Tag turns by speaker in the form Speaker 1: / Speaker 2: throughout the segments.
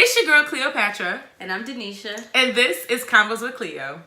Speaker 1: It's your girl Cleopatra.
Speaker 2: And I'm Denishea.
Speaker 1: And this is Convos with Cleo.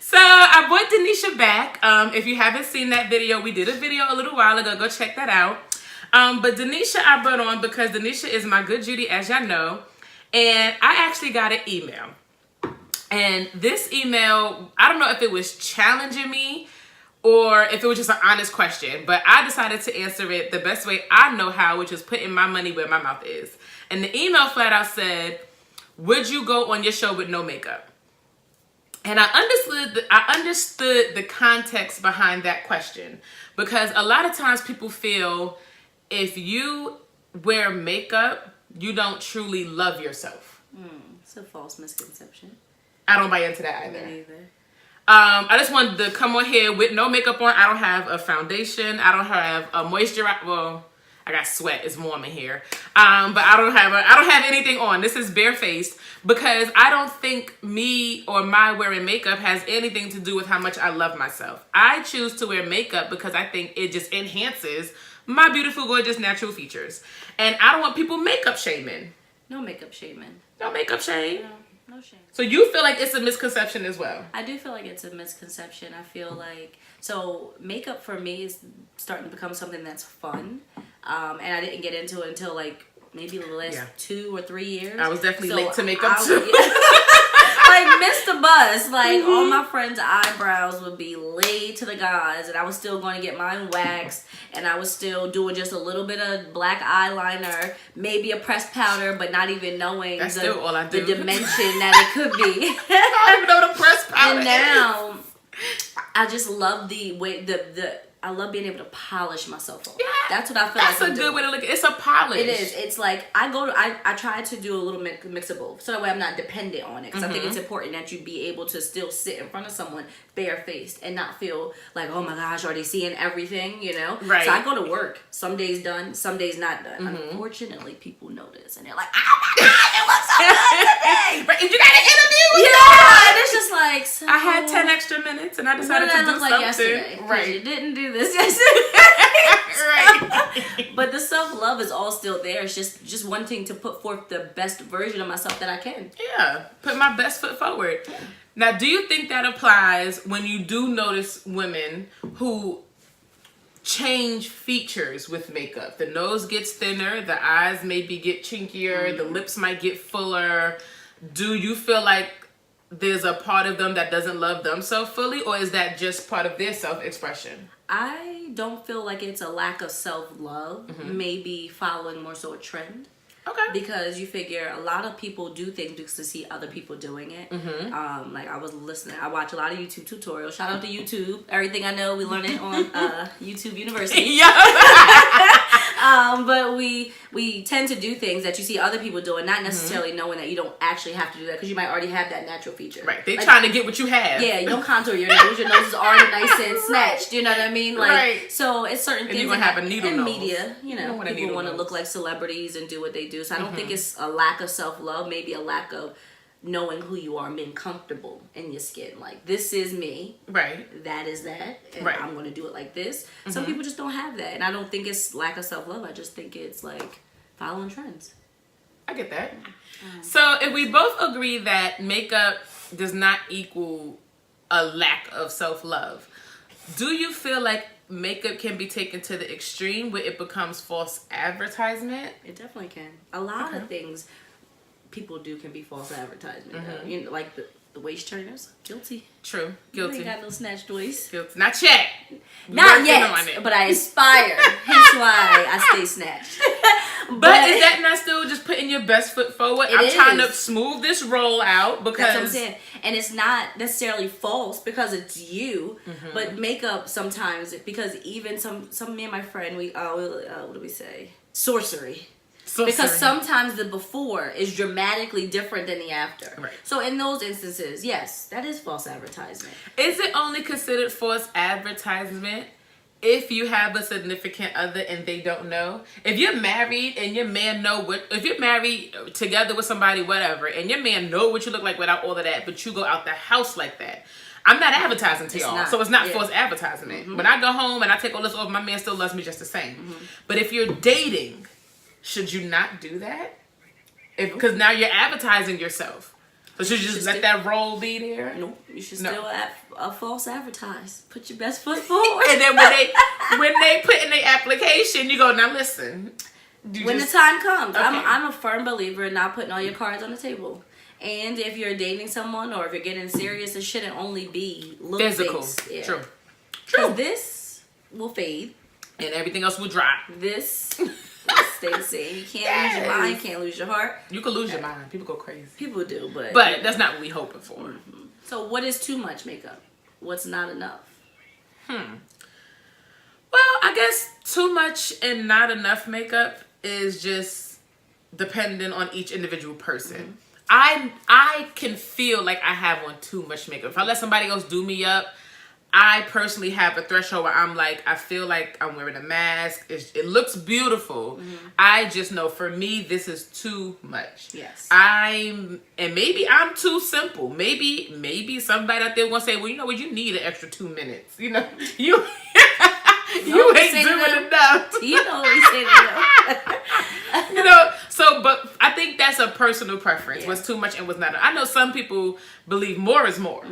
Speaker 1: So I brought Denishea back. If you haven't seen that video, we did a video a little while ago. Go check that out. But Denishea I brought on because Denishea is my good Judy, as y'all know. And I actually got an email. And this email, I don't know if it was challenging me or if it was just an honest question. But I decided to answer it the best way I know how, which is putting my money where my mouth is. And the email flat out said, would you go on your show with no makeup? And I understood the context behind that question, because a lot of times people feel if you wear makeup, you don't truly love yourself.
Speaker 2: It's a false misconception.
Speaker 1: I don't buy into that either.
Speaker 2: Me neither.
Speaker 1: I just wanted to come on here with no makeup on. I don't have a foundation. I don't have a moisturizer. Well, I got sweat. It's warm in here. But I don't have anything on. This is barefaced because I don't think me or my wearing makeup has anything to do with how much I love myself. I choose to wear makeup because I think it just enhances my beautiful, gorgeous, natural features. And I don't want people makeup shaming.
Speaker 2: No makeup shaming.
Speaker 1: No makeup shame.
Speaker 2: No shame.
Speaker 1: So you feel like it's a misconception as well?
Speaker 2: I do feel like it's a misconception. I feel like, so makeup for me is starting to become something that's fun. And I didn't get into it until like maybe the last 2 or 3 years.
Speaker 1: I was definitely late to makeup too.
Speaker 2: Like missed the bus. Like all my friends' eyebrows would be laid to the gods, and I was still going to get mine waxed, and I was still doing just a little bit of black eyeliner, maybe a pressed powder, but not even knowing the dimension that it could be.
Speaker 1: I don't even know what a pressed powder
Speaker 2: And now I just love the way I love being able to polish myself off.
Speaker 1: Yeah,
Speaker 2: that's what I feel
Speaker 1: that's
Speaker 2: like.
Speaker 1: That's a good way to look at it. It's a polish.
Speaker 2: It is. It's like I try to do a little mix of both, so that way I'm not dependent on it. Because I think it's important that you be able to still sit in front of someone barefaced and not feel like, oh my gosh, are they seeing everything? You know.
Speaker 1: Right.
Speaker 2: So I go to work. Some days done, some days not done. Unfortunately, people notice and they're like, oh my god, it looks so good today.
Speaker 1: Right. You got an interview.
Speaker 2: Yeah. And it's just like, so
Speaker 1: I had 10 extra minutes and I decided to do
Speaker 2: look like
Speaker 1: something.
Speaker 2: yesterday.
Speaker 1: Right.
Speaker 2: You didn't do this yesterday.
Speaker 1: Right.
Speaker 2: But the self-love is all still there. It's just wanting to put forth the best version of myself that I can.
Speaker 1: Yeah. Put my best foot forward. Yeah. Now, do you think that applies when you do notice women who change features with makeup? The nose gets thinner, the eyes maybe get chinkier, the lips might get fuller. Do you feel like there's a part of them that doesn't love themselves fully, or is that just part of their self-expression?
Speaker 2: I don't feel like it's a lack of self-love. Maybe following more so a trend.
Speaker 1: Okay.
Speaker 2: Because you figure a lot of people do things just to see other people doing it. Like I was listening, I watch a lot of YouTube tutorials. Shout out to YouTube. Everything I know, we learn it on YouTube University.
Speaker 1: Yeah.
Speaker 2: But we tend to do things that you see other people doing, not necessarily knowing that you don't actually have to do that because you might already have that natural feature.
Speaker 1: Right. They're trying to get what you have.
Speaker 2: Yeah, you don't contour your nose. Your nose is already nice and snatched. You know what I mean? Like,
Speaker 1: right.
Speaker 2: So it's certain
Speaker 1: and
Speaker 2: things.
Speaker 1: you're going to have a needle
Speaker 2: in
Speaker 1: nose.
Speaker 2: Media, you know, people want to look like celebrities and do what they do. So I don't think it's a lack of self-love, maybe a lack of knowing who you are and being comfortable in your skin. Like, this is me.
Speaker 1: Right.
Speaker 2: That is that. And
Speaker 1: right.
Speaker 2: I'm going to do it like this. Some people just don't have that. And I don't think it's lack of self-love. I just think it's like following trends.
Speaker 1: I get that. So if we both agree that makeup does not equal a lack of self-love, do you feel like makeup can be taken to the extreme where it becomes false advertisement?
Speaker 2: It definitely can. A lot of things people do can be false advertisement. You know, like the waist trainers, guilty. True,
Speaker 1: guilty.
Speaker 2: You ain't got no snatched waist.
Speaker 1: Guilty. Not yet.
Speaker 2: Not yet. But I aspire. Hence why I stay snatched.
Speaker 1: But is that not still just putting your best foot forward? I'm trying to smooth this roll out because
Speaker 2: that's what I'm saying. And it's not necessarily false because it's you. But makeup sometimes, because even some me and my friend, we what do we say? Sorcery.
Speaker 1: So
Speaker 2: because
Speaker 1: serious.
Speaker 2: sometimes the before is dramatically different than the after.
Speaker 1: Right.
Speaker 2: So in those instances, yes, that is false advertisement.
Speaker 1: Is it only considered false advertisement if you have a significant other and they don't know? If you're married and your man know what, if you're married together with somebody, whatever, and your man know what you look like without all of that, but you go out the house like that, I'm not advertising to y'all, so it's not false advertisement. When I go home and I take all this off, my man still loves me just the same. But if you're dating, should you not do that? Because now you're advertising yourself. So should you just let that role be there?
Speaker 2: Nope. You should still false advertise. Put your best foot forward.
Speaker 1: And then when they put in their application, you go, now listen.
Speaker 2: When the time comes, okay. I'm a firm believer in not putting all your cards on the table. And if you're dating someone or if you're getting serious, it shouldn't only be
Speaker 1: physical. Yeah. True.
Speaker 2: Because this will fade.
Speaker 1: And everything else will drop.
Speaker 2: This will stay the same. You can't lose your mind, can't lose your heart.
Speaker 1: You can lose your mind. People go crazy.
Speaker 2: People do, but
Speaker 1: that's not what we're hoping for.
Speaker 2: Mm-hmm. So what is too much makeup? What's not enough?
Speaker 1: Well, I guess too much and not enough makeup is just dependent on each individual person. I can feel like I have on too much makeup. If I let somebody else do me up, I personally have a threshold where I'm like, I feel like I'm wearing a mask. It looks beautiful. I just know for me, this is too much.
Speaker 2: Yes.
Speaker 1: And maybe I'm too simple. Maybe somebody out there will say, well, you know what, you need an extra 2 minutes. You know, you ain't doing enough.
Speaker 2: You know what we say to
Speaker 1: You know, so, but I think that's a personal preference. What's too much and what's not. I know some people believe more is more.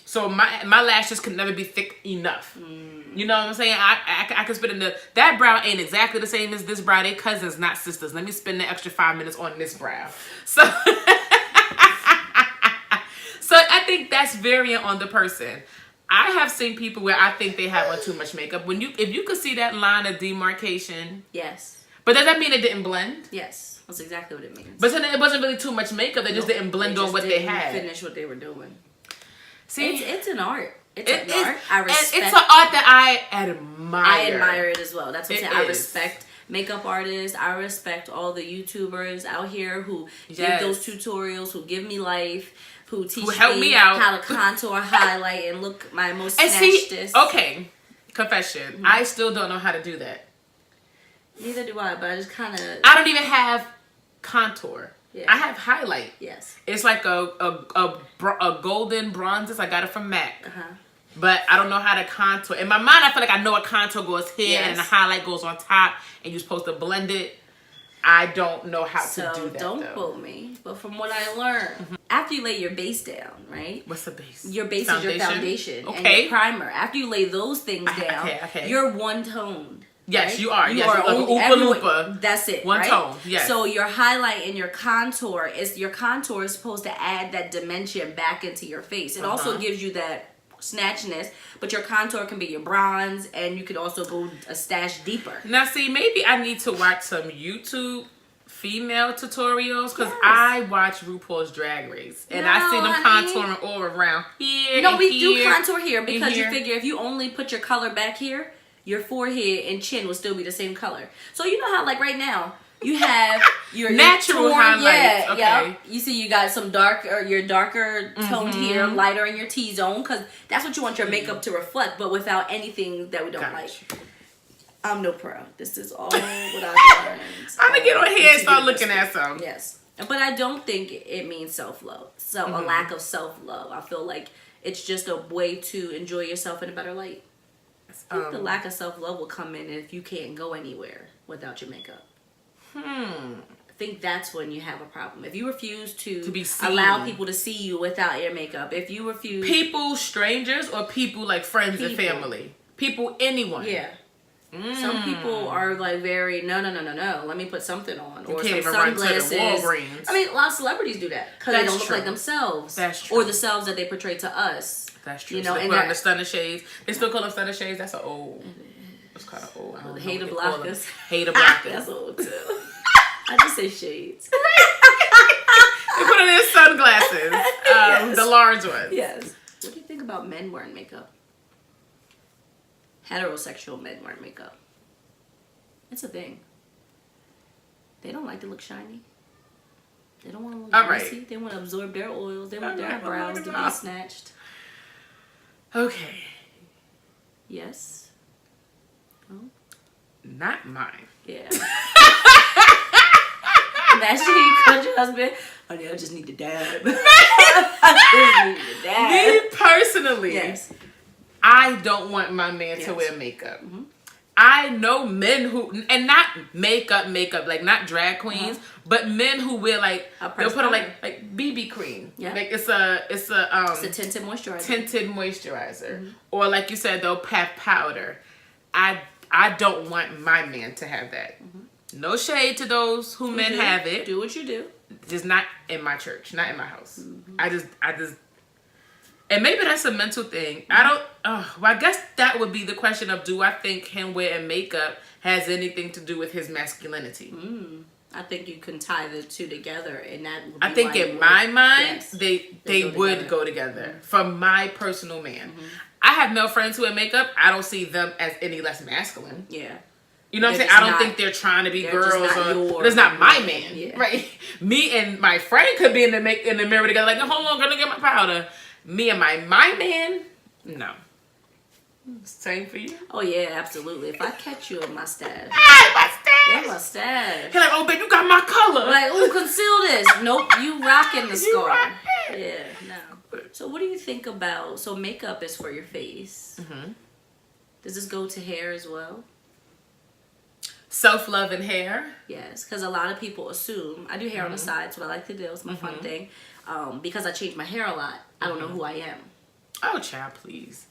Speaker 1: So my lashes can never be thick enough. You know what I'm saying? I can spend that brow ain't exactly the same as this brow. They cousins, not sisters. Let me spend the extra 5 minutes on this brow. So, so I think that's variant on the person. I have seen people where I think they have on too much makeup. If you could see that line of demarcation.
Speaker 2: Yes.
Speaker 1: But does that mean it didn't blend?
Speaker 2: Yes. That's exactly what it means.
Speaker 1: But then it wasn't really too much makeup. They just didn't blend on what they had.
Speaker 2: Finish what they were doing.
Speaker 1: See,
Speaker 2: it's an art. It's an art. I respect.
Speaker 1: It's an art that I admire.
Speaker 2: I admire it as well. That's what I'm saying. I respect makeup artists. I respect all the YouTubers out here who give those tutorials, who give me life, who teach me out how to contour, highlight, and look my most snatched.
Speaker 1: Okay, confession. I still don't know how to do that.
Speaker 2: Neither do I, but I just kind of...
Speaker 1: I don't even have contour. Yeah. I have highlight.
Speaker 2: Yes.
Speaker 1: It's like a golden bronze. I got it from MAC. But I don't know how to contour. In my mind, I feel like I know a contour goes here and the highlight goes on top and you're supposed to blend it. I don't know how to do that,
Speaker 2: don't quote me. But from what I learned, after you lay your base down, right?
Speaker 1: What's the base?
Speaker 2: Your base is your foundation and your primer. After you lay those things down, you're one tone.
Speaker 1: Yes,
Speaker 2: right?
Speaker 1: you are.
Speaker 2: You are
Speaker 1: only Oompa Loompa.
Speaker 2: That's it.
Speaker 1: One tone. Yes.
Speaker 2: So your highlight and your contour is supposed to add that dimension back into your face. It also gives you that snatchiness, but your contour can be your bronze, and you could also go a stash deeper.
Speaker 1: Now, see, maybe I need to watch some YouTube female tutorials because I watch RuPaul's Drag Race and I see them contouring all around here.
Speaker 2: No, we do contour here because you figure if you only put your color back here, your forehead and chin will still be the same color. So you know how like right now you have your
Speaker 1: natural highlights.
Speaker 2: You see you got some your darker toned here, lighter in your T-zone because that's what you want your makeup to reflect, but without anything that we don't like. I'm no pro. This is all what I've learned.
Speaker 1: I'm gonna get on here and start looking at some.
Speaker 2: Yes, but I don't think it means self-love. So a lack of self-love. I feel like it's just a way to enjoy yourself in a better light. I think the lack of self-love will come in if you can't go anywhere without your makeup. I think that's when you have a problem. If you refuse to
Speaker 1: be seen,
Speaker 2: allow people to see you without your makeup, if you refuse...
Speaker 1: People, strangers, or people like friends and family? People, anyone.
Speaker 2: Yeah. Some people are like very, no, let me put something on. Or some
Speaker 1: sunglasses. Run to the Walgreens.
Speaker 2: I mean, a lot of celebrities do that because they don't look like themselves.
Speaker 1: That's true.
Speaker 2: Or the selves that they portray to us.
Speaker 1: That's true.
Speaker 2: You know,
Speaker 1: so they put on the stunner shades. They still call them stunner shades. That's an old. It's kind of old. I don't know
Speaker 2: Hater blockers.
Speaker 1: Hater blockers.
Speaker 2: That's old too. I just say shades.
Speaker 1: They put on their sunglasses. The large ones.
Speaker 2: Yes. What do you think about men wearing makeup? Heterosexual men wearing makeup. It's a thing. They don't like to look shiny. They don't want to look
Speaker 1: All
Speaker 2: greasy.
Speaker 1: right.
Speaker 2: They want to absorb their oils. They want their eyebrows to be snatched.
Speaker 1: Okay.
Speaker 2: Yes. Oh.
Speaker 1: Not mine.
Speaker 2: Yeah. Imagine you called your husband, honey, I just need to dab. I just need to dab.
Speaker 1: Me personally,
Speaker 2: Yes.
Speaker 1: I don't want my man to wear makeup. I know men who, and not makeup, like not drag queens, but men who wear like, they'll put on like BB cream.
Speaker 2: Yeah.
Speaker 1: Like it's a
Speaker 2: tinted moisturizer.
Speaker 1: Tinted moisturizer. Or like you said, they'll have powder. I don't want my man to have that. No shade to those who men have it.
Speaker 2: Do what you do.
Speaker 1: Just not in my church, not in my house. I just, and maybe that's a mental thing. Well, I guess that would be the question of, do I think him wearing makeup has anything to do with his masculinity?
Speaker 2: I think you can tie the two together, and that would be
Speaker 1: I think in my mind,
Speaker 2: yes,
Speaker 1: they would go together. From my personal man. I have male friends who wear makeup. I don't see them as any less masculine.
Speaker 2: Yeah.
Speaker 1: You know what I'm saying? I don't think they're trying to be girls, or it's not my man, right? Me and my friend could be in the mirror together, like, hold on, gonna get my powder. Me and my man, no. Same for you?
Speaker 2: Oh yeah, absolutely. If I catch you in my stash,
Speaker 1: my stash.
Speaker 2: my stash.
Speaker 1: He's like, oh, babe, you got my color.
Speaker 2: Like, oh, conceal this. Nope, you rocking the scar. Yeah, no. So what do you think about? So makeup is for your face. Does this go to hair as well?
Speaker 1: Self-love and hair?
Speaker 2: Yes, because a lot of people assume, I do hair on the side, it's what I like to do, it's my fun thing. Because I change my hair a lot, I don't know who I am.
Speaker 1: Oh, child, please.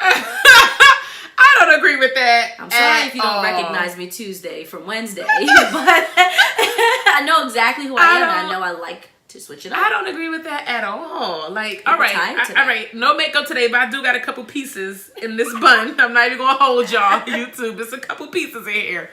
Speaker 1: I don't agree with that.
Speaker 2: I'm sorry if you don't recognize me Tuesday from Wednesday, but I know exactly who I am, and I know I like to switch it up.
Speaker 1: I don't agree with that at all. Like, all right, no makeup today, but I do got a couple pieces in this bun. I'm not even gonna hold y'all, YouTube. It's a couple pieces in here.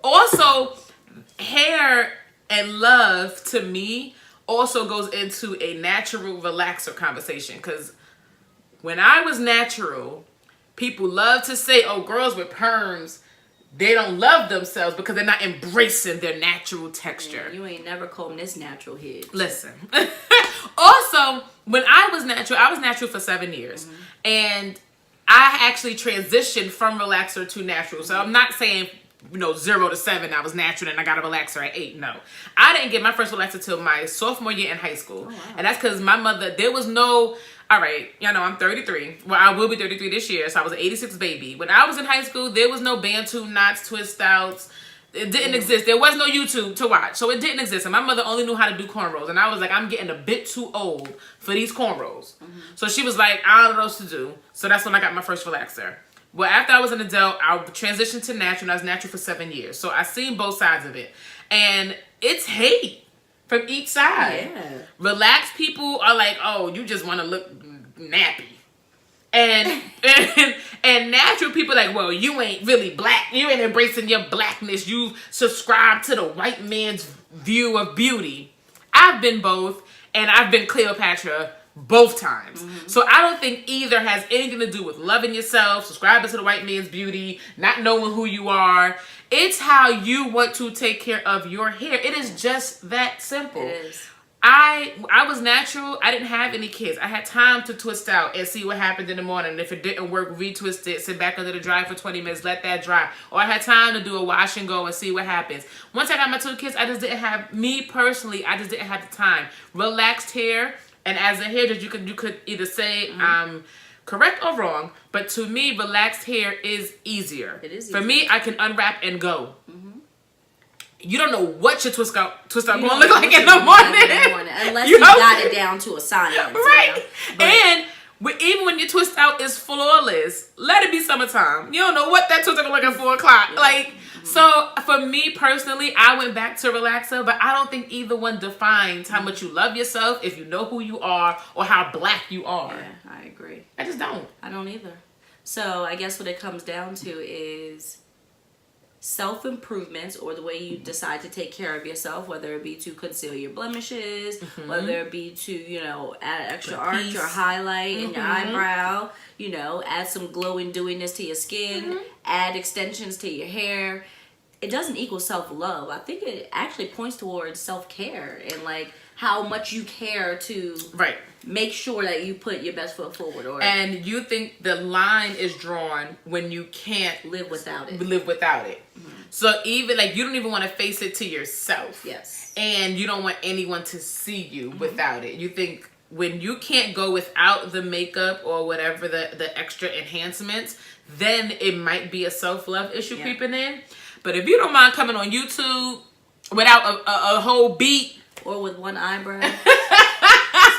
Speaker 1: Also, hair and love to me also goes into a natural relaxer conversation, because when I was natural, people love to say, oh, girls with perms, they don't love themselves because they're not embracing their natural texture.
Speaker 2: Yeah, you ain't never combed this natural head.
Speaker 1: Listen. Also, when I was natural for 7 years. And I actually transitioned from relaxer to natural. So I'm not saying, 0 to 7, I was natural and I got a relaxer at 8. No. I didn't get my first relaxer till my sophomore year in high school. Oh, wow. And that's because my mother, there was no... All right, I'm 33. Well, I will be 33 this year, so I was an 86 baby. When I was in high school, there was no Bantu knots, twist outs. It didn't exist. There was no YouTube to watch, so it didn't exist. And my mother only knew how to do cornrows. And I was like, I'm getting a bit too old for these cornrows. So she was like, I don't know what to do. So that's when I got my first relaxer. Well, after I was an adult, I transitioned to natural, and I was natural for 7 years. So I seen both sides of it. And it's hate from each side. Yeah. Relaxed people are like, oh, you just want to look nappy. And natural people are like, well, you ain't really black. You ain't embracing your blackness. You subscribe to the white man's view of beauty. I've been both, and I've been Cleopatra both times. So I don't think either has anything to do with loving yourself, subscribing to the white man's beauty, not knowing who you are. It's how you want to take care of your hair. It is just that simple.
Speaker 2: It is.
Speaker 1: I was natural. I didn't have any kids. I had time to twist out and see what happened in the morning. If it didn't work, retwist it, sit back under the dryer for 20 minutes, let that dry. Or I had time to do a wash and go and see what happens. Once I got my 2 kids, I just didn't have the time. Relaxed hair, and as a hairdresser, you could either say correct or wrong, but to me, relaxed hair is easier.
Speaker 2: It is
Speaker 1: easier. For me, I can unwrap and go. You don't know what your twist out going to look like in the morning.
Speaker 2: Unless you got it down to a science.
Speaker 1: Right. And even when your twist out is flawless, let it be summertime. You don't know what that twist out going to look at 4 o'clock. Yeah. Like, so for me personally, I went back to relaxer, but I don't think either one defines how much you love yourself, if you know who you are, or how black you are.
Speaker 2: Yeah, I agree.
Speaker 1: I just don't.
Speaker 2: I don't either. So I guess what it comes down to is self-improvements, or the way you decide to take care of yourself, whether it be to conceal your blemishes, whether it be to, add extra arch or highlight in your eyebrow, add some glowing dewiness to your skin, add extensions to your hair. it doesn't equal self-love. I think it actually points towards self-care and like how much you care to make sure that you put your best foot forward.
Speaker 1: And you think the line is drawn when you can't
Speaker 2: live without it.
Speaker 1: Mm-hmm. So even like you don't even want to face it to yourself.
Speaker 2: Yes.
Speaker 1: And you don't want anyone to see you without it. You think when you can't go without the makeup or whatever the extra enhancements, then it might be a self-love issue creeping in. But if you don't mind coming on YouTube without a whole beat
Speaker 2: or with one eyebrow, sorry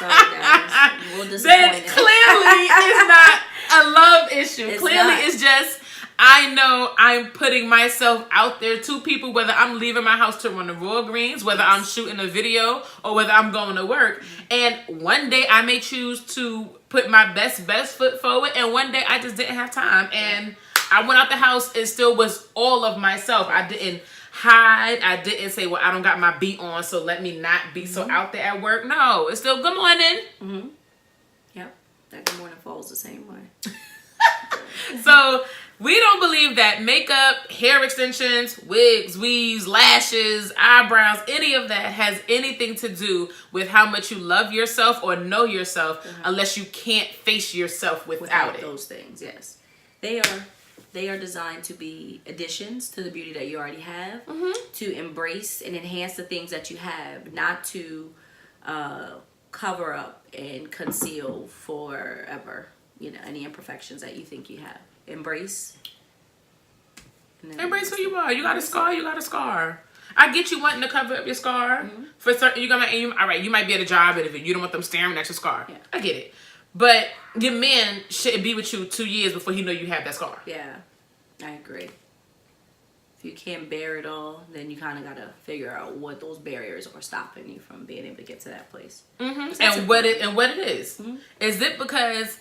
Speaker 2: guys, we'll
Speaker 1: then clearly it's not a love issue. It's just, I know I'm putting myself out there to people, whether I'm leaving my house to run the Walgreens, whether I'm shooting a video, or whether I'm going to work. And one day I may choose to put my best foot forward, and one day I just didn't have time. And I went out the house and still was all of myself. I didn't hide. I didn't say, well, I don't got my beat on, so let me not be so out there at work. No, it's still good morning.
Speaker 2: Yep, that good morning falls the same way.
Speaker 1: So we don't believe that makeup, hair extensions, wigs, weaves, lashes, eyebrows, any of that has anything to do with how much you love yourself or know yourself, unless you can't face yourself without it.
Speaker 2: Those things, yes. They are designed to be additions to the beauty that you already have, to embrace and enhance the things that you have, not to cover up and conceal forever, any imperfections that you think you have. Embrace
Speaker 1: who you are. You got a scar, you got a scar. I get you wanting to cover up your scar. For certain, all right, you might be at a job and if you don't want them staring at your scar. Yeah. I get it. But your man shouldn't be with you 2 years before he know you have that scar.
Speaker 2: Yeah, I agree. If you can't bear it all, then you kind of got to figure out what those barriers are stopping you from being able to get to that place.
Speaker 1: And what it is. Is it because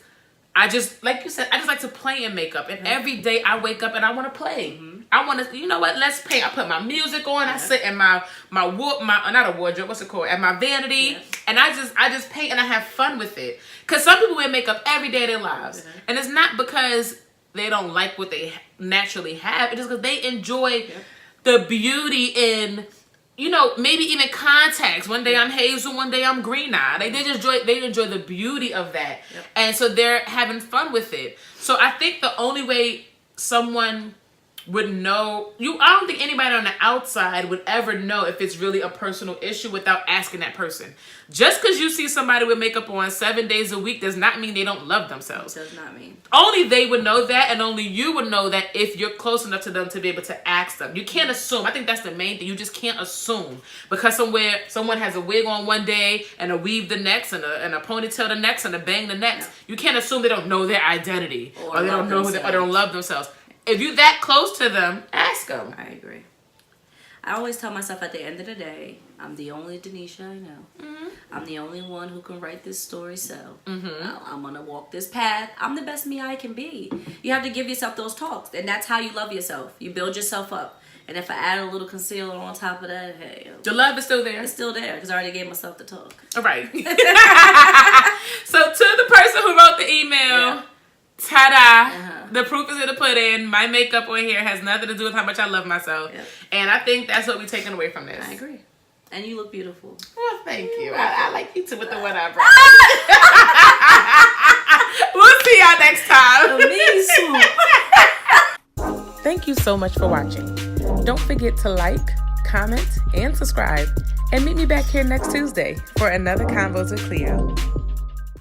Speaker 1: I just, like you said, I just like to play in makeup. And every day I wake up and I want to play. I want to, you know what, let's play. I put my music on. I sit in my not a wardrobe, what's it called? At my vanity. And I just paint and I have fun with it. Because some people wear makeup every day of their lives. And it's not because they don't like what they naturally have. It's just because they enjoy the beauty in, maybe even contacts. One day I'm hazel, one day I'm green-eyed. They enjoy the beauty of that. And so they're having fun with it. So I think the only way someone would know, I don't think anybody on the outside would ever know if it's really a personal issue without asking that person. Just because you see somebody with makeup on 7 days a week does not mean they don't love themselves.
Speaker 2: It does not mean.
Speaker 1: Only they would know that, and only you would know that if you're close enough to them to be able to ask them. You can't assume. I think that's the main thing. You just can't assume. Because someone has a wig on one day and a weave the next and a ponytail the next and a bang the next. You can't assume they don't know their identity or they don't know who they, or they don't love themselves. If you're that close to them, ask them.
Speaker 2: I agree. I always tell myself at the end of the day, I'm the only Denishea I know. I'm the only one who can write this story so. I'm going to walk this path. I'm the best me I can be. You have to give yourself those talks. And that's how you love yourself. You build yourself up. And if I add a little concealer on top of that, hey.
Speaker 1: The love is still there.
Speaker 2: It's still there because I already gave myself the talk.
Speaker 1: All right. So to the person who wrote the email, ta-da. The proof is in the pudding. My makeup on here has nothing to do with how much I love myself. And I think that's what we're taking away from this.
Speaker 2: I agree. And you look beautiful.
Speaker 1: Well, thank you. I like you too with the one eyebrow. We'll see y'all next time. Thank you so much for watching. Don't forget to like, comment, and subscribe. And meet me back here next Tuesday for another Convos with Cleo.